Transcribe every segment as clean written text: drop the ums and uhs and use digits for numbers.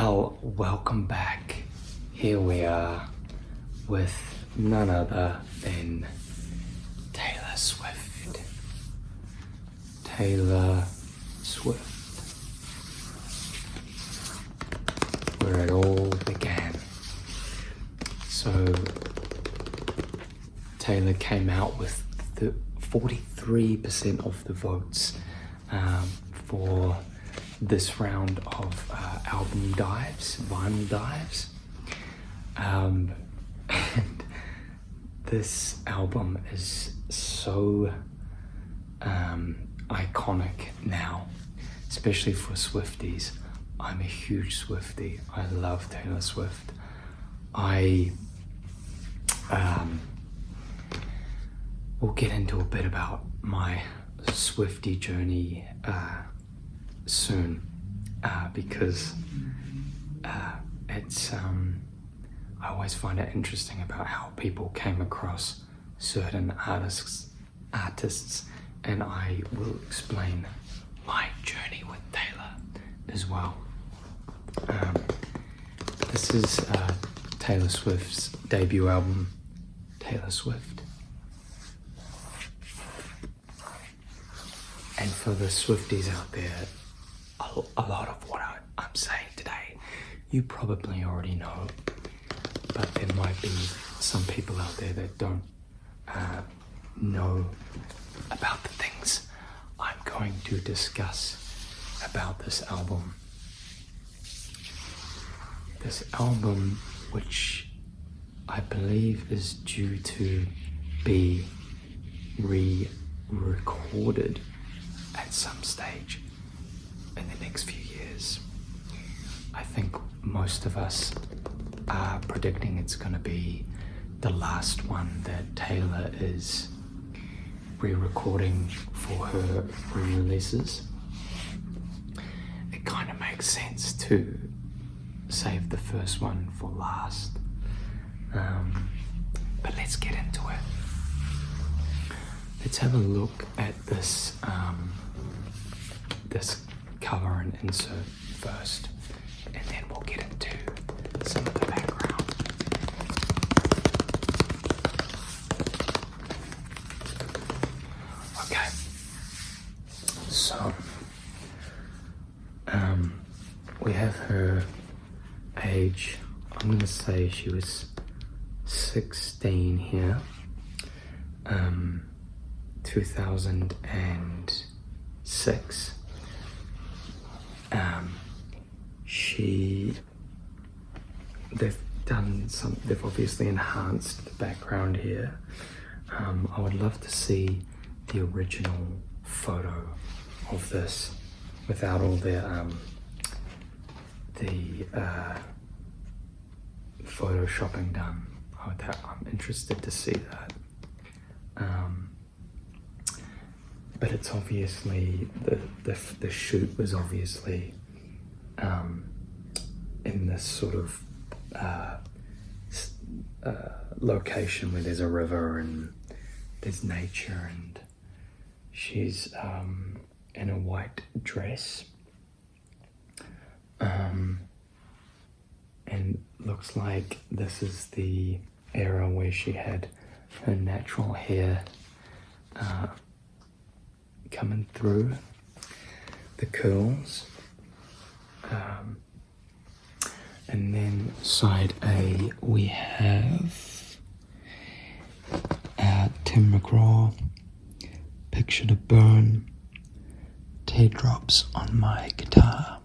Well, welcome back. Here we are with none other than Taylor Swift. Taylor Swift. Where it all began. So, Taylor came out with 43% of the votes for this round of album dives, vinyl dives. And this album is so iconic now, especially for Swifties. I'm a huge Swiftie. I love Taylor Swift. We'll get into a bit about my Swiftie journey soon, because it's I always find it interesting about how people came across certain artists, and I will explain my journey with Taylor as well. This is Taylor Swift's debut album, Taylor Swift. And for the Swifties out there, a lot of what I'm saying today, you probably already know, but there might be some people out there that don't know about the things I'm going to discuss about this album. This album, which I believe is due to be re-recorded at some stage in the next few years. I think most of us are predicting it's going to be the last one that Taylor is re-recording for her re-releases. It kind of makes sense to save the first one for last. But let's get into it. Let's have a look at this this cover and insert first, and then we'll get into some of the background. Okay, so we have her age. I'm gonna say she was 16 here. 2006. They've obviously enhanced the background here. I would love to see the original photo of this without all the photoshopping done. I'm interested to see that. But it's obviously the shoot was obviously in this sort of location where there's a river and there's nature, and she's in a white dress, and looks like this is the era where she had her natural hair coming through, the curls. And then side A, we have Tim McGraw, Picture to Burn, Teardrops on My Guitar,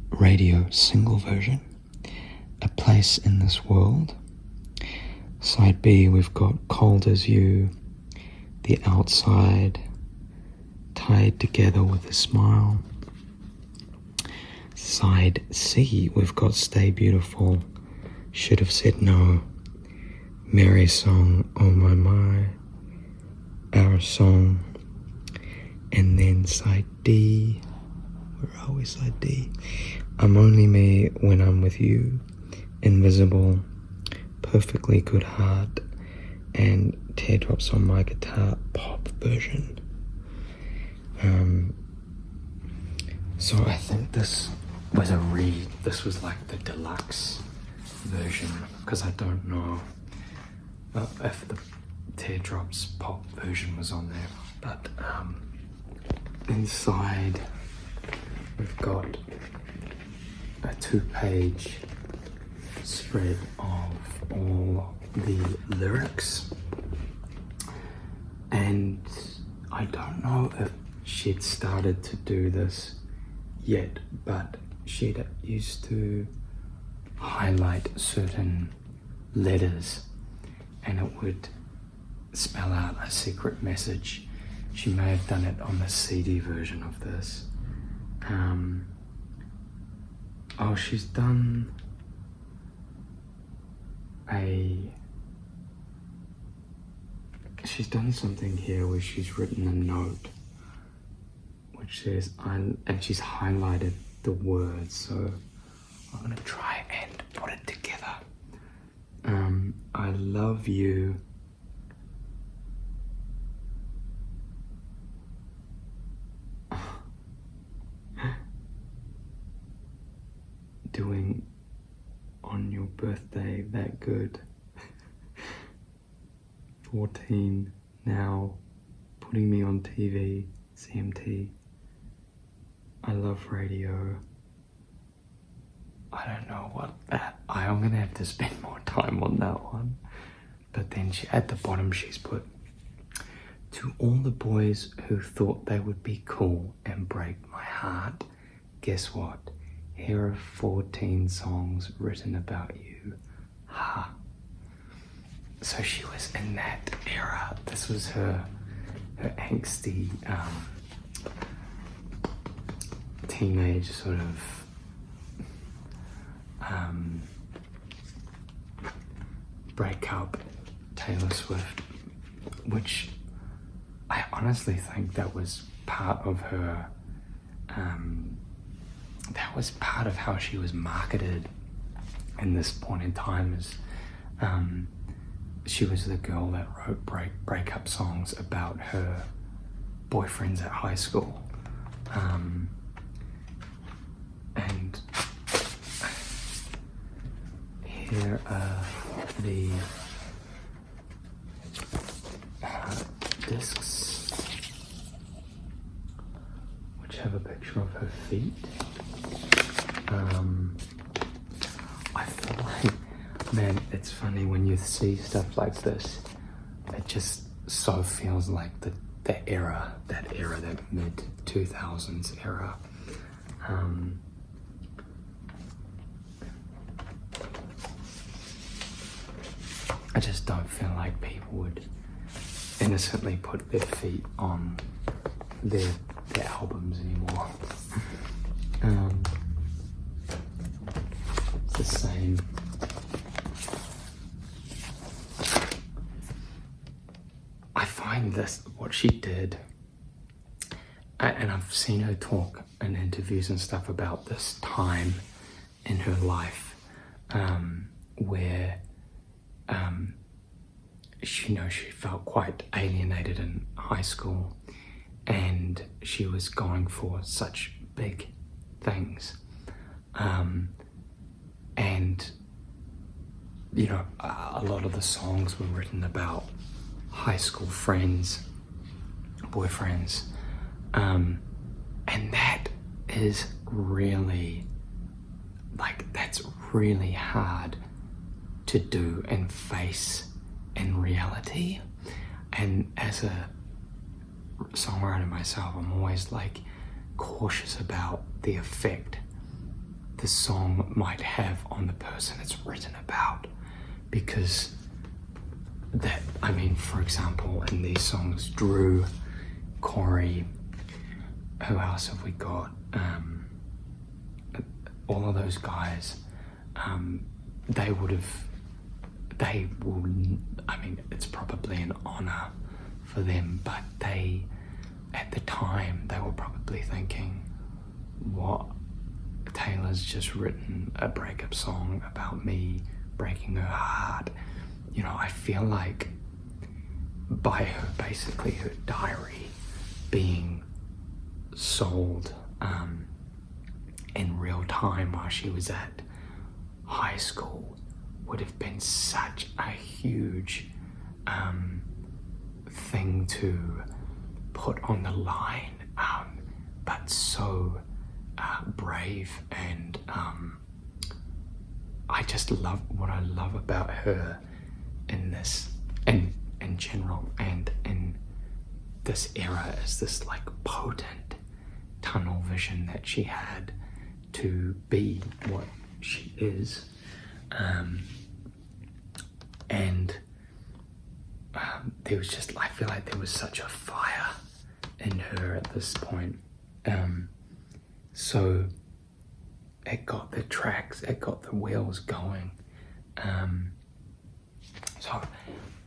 radio single version, A Place in This World. Side B, we've got Cold as You, The Outside, Tied Together with a Smile. Side C, we've got Stay Beautiful, Should Have Said No, Mary Song, Oh My My, Our Song. And then side D, where are we, side D? I'm Only Me When I'm With You, Invisible, Perfectly Good Heart, and Teardrops on My Guitar pop version. So I think this was a read. This was like the deluxe version, because I don't know if the Teardrops pop version was on there. But inside we've got a 2-page spread of all the lyrics, and I don't know if she'd started to do this yet, but she'd used to highlight certain letters and it would spell out a secret message. She may have done it on the CD version of this. Oh, she's done something here where she's written a note which says, and she's highlighted the words, so I'm gonna try and put it together. I love you. Doing on your birthday that good. 14 now, putting me on TV, CMT. I love radio. I don't know what that, I'm gonna have to spend more time on that one. But then at the bottom she's put, to all the boys who thought they would be cool and break my heart, guess what? Here are 14 songs written about you. Ha. So she was in that era. This was her angsty teenage sort of breakup Taylor Swift, which I honestly think that was part of her, that was part of how she was marketed in this point in time, is she was the girl that wrote breakup songs about her boyfriends at high school. And here are the discs, which have a picture of her feet. I feel like, man, it's funny when you see stuff like this, it just so feels like that era, that mid 2000s era. I just don't feel like people would innocently put their feet on their albums anymore. It's the same. I find this, what she did, and I've seen her talk in interviews and stuff about this time in her life, where she felt quite alienated in high school, and she was going for such big things, and a lot of the songs were written about high school friends, boyfriends, and that is really, that's really hard to do and face in reality. And as a songwriter myself, I'm always cautious about the effect the song might have on the person it's written about, because for example, in these songs, Drew, Corey, who else have we got? All of those guys, it's probably an honor for them, but at the time, they were probably thinking, what? Taylor's just written a breakup song about me breaking her heart. I feel like by her diary being sold in real time while she was at high school would have been such a huge thing to put on the line, but so brave, and I just love what I love about her in this, and in general, and in this era, is this like potent tunnel vision that she had to be what she is, and there was just, I feel like there was such a fire in her at this point. So it got the tracks, it got the wheels going. So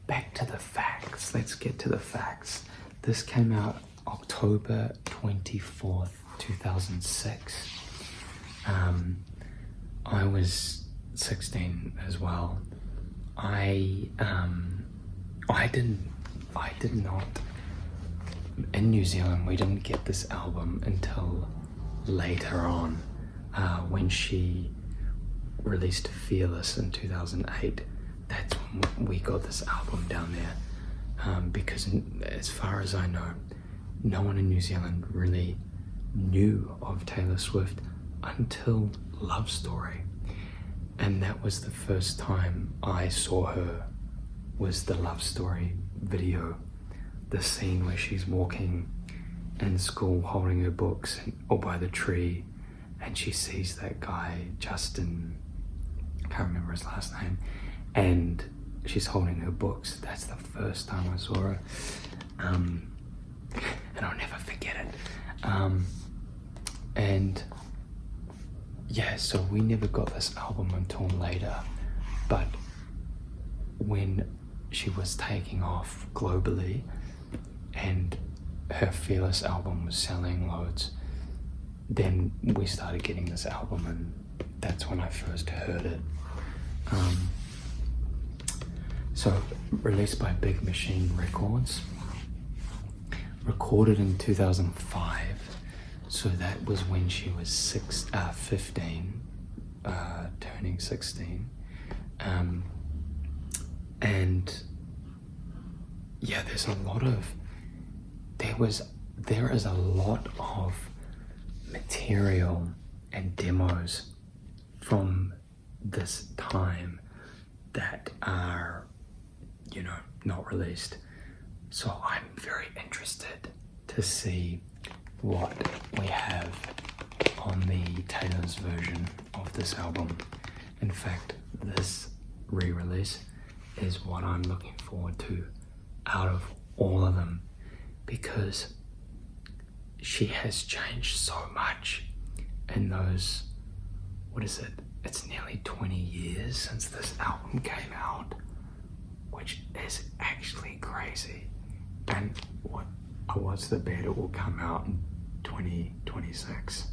back to the facts. Let's get to the facts. This came out October 24th, 2006. I was 16 as well. I did not, in New Zealand, we didn't get this album until later on, when she released Fearless in 2008. That's when we got this album down there, because as far as I know, no one in New Zealand really knew of Taylor Swift until Love Story, and that was the first time I saw her, was the Love Story video, the scene where she's walking in school holding her books or by the tree, and she sees that guy Justin, I can't remember his last name, and she's holding her books. That's the first time I saw her, and I'll never forget it. And yeah, so we never got this album until later, but when she was taking off globally and her Fearless album was selling loads, then we started getting this album, and that's when I first heard it. So released by Big Machine Records, recorded in 2005, so that was when she was 15, turning 16. And yeah, there is a lot of material and demos from this time that are, not released. So I'm very interested to see what we have on the Taylor's version of this album. In fact, this re-release is what I'm looking forward to out of all of them, because she has changed so much in those, it's nearly 20 years since this album came out, which is actually crazy. And what's the bet it will come out in 2026?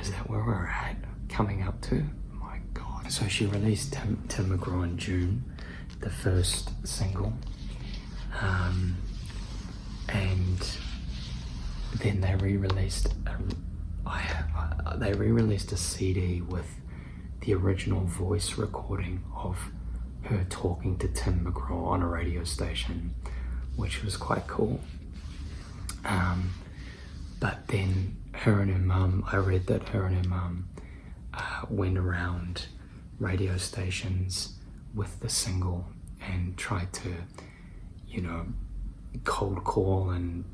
Is that where we're at? Coming up to? My God. So she released Tim McGraw in June, the first single, and then they re-released a CD with the original voice recording of her talking to Tim McGraw on a radio station, which was quite cool. But then her and her mum, I read that her and her mum went around radio stations with the single and tried to, cold call, and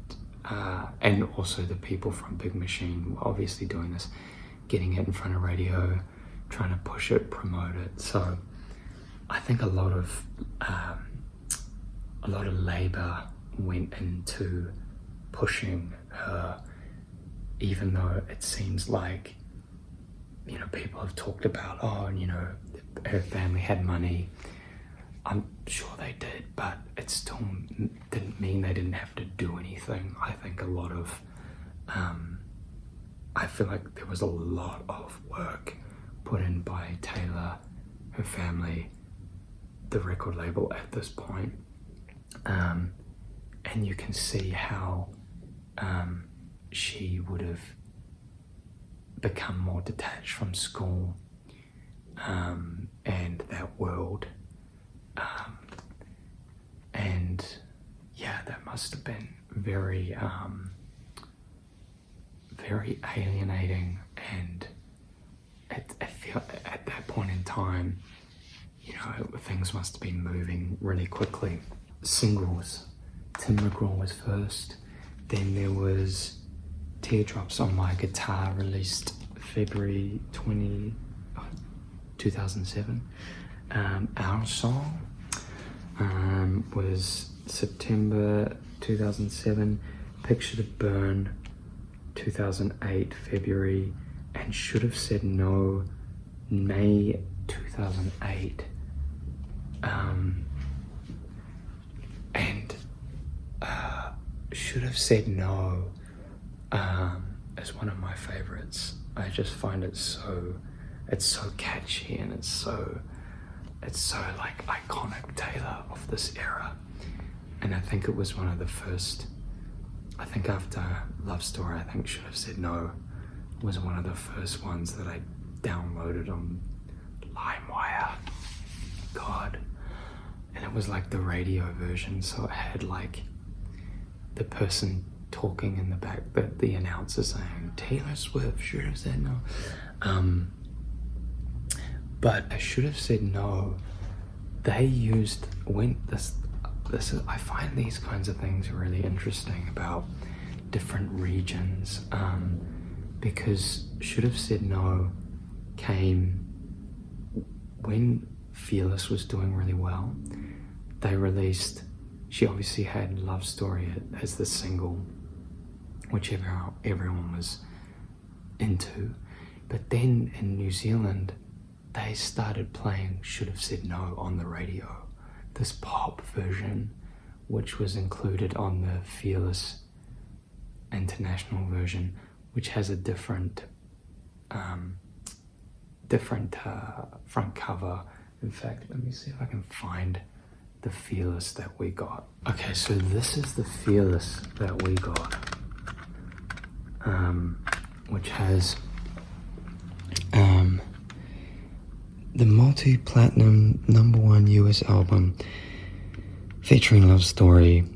also the people from Big Machine were obviously doing this, getting it in front of radio, trying to push it, promote it. So I think a lot of labor went into pushing her, even though it seems like, people have talked about, her family had money. I'm sure they did, but it still didn't mean they didn't have to do anything. I think a lot of, I feel like there was a lot of work put in by Taylor, her family, the record label at this point. And you can see how she would have become more detached from school and that world. And yeah, that must have been very, very alienating. And I feel at that point in time, you know, things must have been moving really quickly. Singles, Tim McGraw was first. Then there was Teardrops on My Guitar, released February 2007. Our Song was September 2007. Picture to Burn, 2008, February. And Should Have Said No, May 2008. Should Have Said No is one of my favorites. I just find it's so catchy, and it's so like iconic Taylor of this era. And I think it was one of the first, I think after Love Story, I think Should Have Said No was one of the first ones that I downloaded on LimeWire. God. And it was like the radio version, so it had like the person talking in the back, the announcer saying, Taylor Swift should have said no. But I Should Have Said No, they used, I find these kinds of things really interesting about different regions, because Should Have Said No came when Fearless was doing really well. They released, she obviously had Love Story as the single, which everyone was into. But then in New Zealand, they started playing Should Have Said No on the radio. This pop version, which was included on the Fearless international version, which has a different front cover. In fact, let me see if I can find the Fearless that we got. Okay, so this is the Fearless that we got, which has the multi-platinum #1 US album featuring Love Story.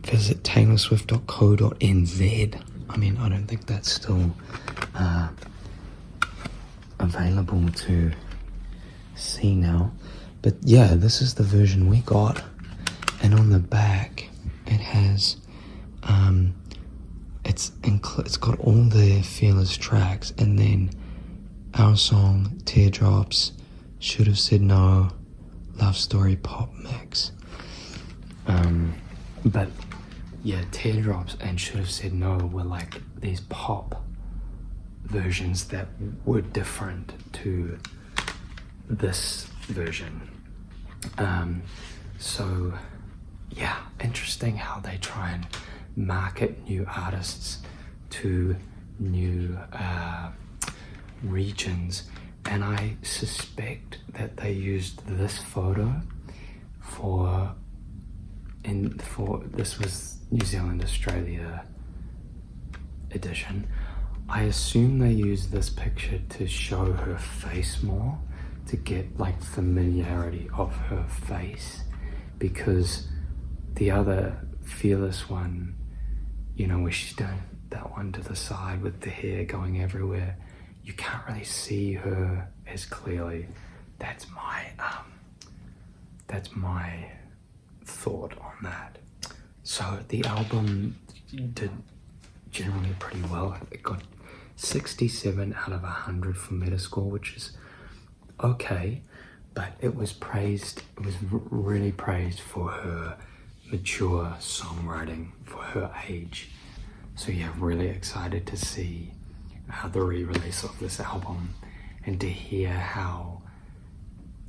Visit taylorswift.co.nz. I mean, I don't think that's still available to see now, but yeah, this is the version we got. And on the back it has it's got all the Fearless tracks, and then Our Song, Teardrops, Should Have Said No, Love Story pop mix. But yeah, Teardrops and Should Have Said No were like these pop versions that were different to this version. So yeah, interesting how they try and market new artists to new regions. And I suspect that they used this photo for this was New Zealand Australia edition. I assume they used this picture to show her face more, to get like familiarity of her face, because the other Fearless one, you know, where she's doing that one to the side with the hair going everywhere, you can't really see her as clearly. That's my thought on that. So the album did generally pretty well. It got 67 out of 100 for Metascore, which is okay, but it was praised, it was really praised for her mature songwriting for her age. So yeah, really excited to see the re-release of this album, and to hear how,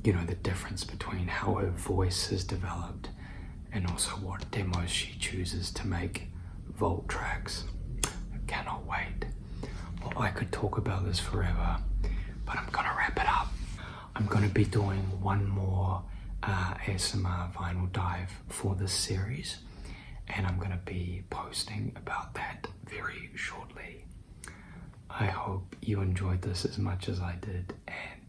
you know, the difference between how her voice has developed and also what demos she chooses to make vault tracks. I cannot wait. Well, I could talk about this forever, but I'm gonna wrap it up. I'm gonna be doing one more ASMR vinyl dive for this series, and I'm gonna be posting about that very shortly. I hope you enjoyed this as much as I did, and